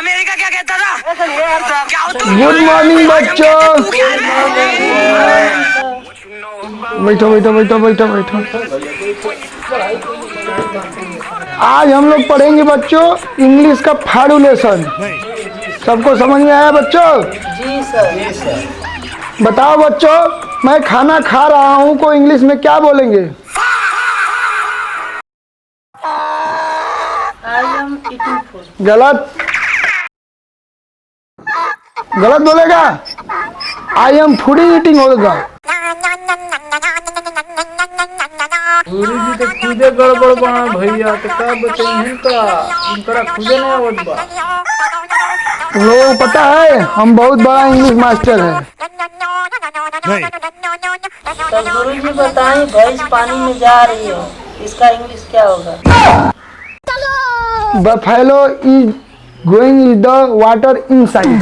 America क्या कहता था? क्या हो तुम? गुड मॉर्निंग बच्चों। बैठो बैठो बैठो बैठो बैठो। आज हम लोग पढ़ेंगे बच्चों इंग्लिश का फाड़ू लेसन। सबको समझ में आया बच्चों? जी सर। बताओ बच्चों, मैं खाना खा रहा हूँ को इंग्लिश में क्या बोलेंगे? I am eating food. गलत, गलत बोलेगा। आई एम फूड ईटिंग होगा। गुरु जी तो खुदे गड़बड़ बना भैया, तो क्या बताइए इनका खुदे नहीं आवत बा। तुम लोगों को पता है हम बहुत बड़ा इंग्लिश मास्टर है। तो गुरु जी बताएं, भैंस पानी में जा रही है, इसका इंग्लिश क्या होगा? Buffalo is going is the water inside.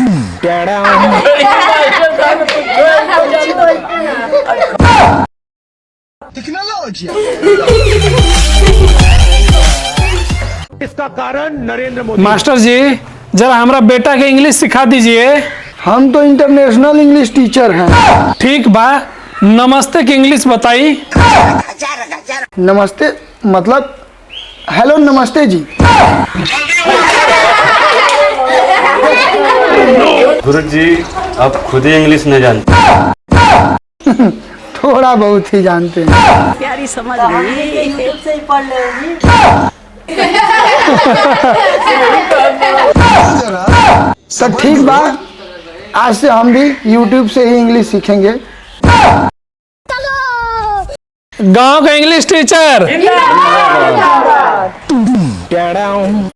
इसका कारण नरेंद्र मोदी। मास्टर जी जरा हमारा बेटा के इंग्लिश सिखा दीजिए। हम तो इंटरनेशनल इंग्लिश टीचर हैं। ठीक बा, नमस्ते की इंग्लिश बताई। नमस्ते मतलब हेलो नमस्ते जी। गुरुजी आप खुद ही इंग्लिश नहीं जानते। थोड़ा बहुत ही जानते हैं। प्यारी समझ गई, यूट्यूब से ही पढ़ लेंगी। तो ठीक बा, आज से हम भी YouTube से ही इंग्लिश सीखेंगे। गांव का इंग्लिश टीचर टेढ़ा हूँ।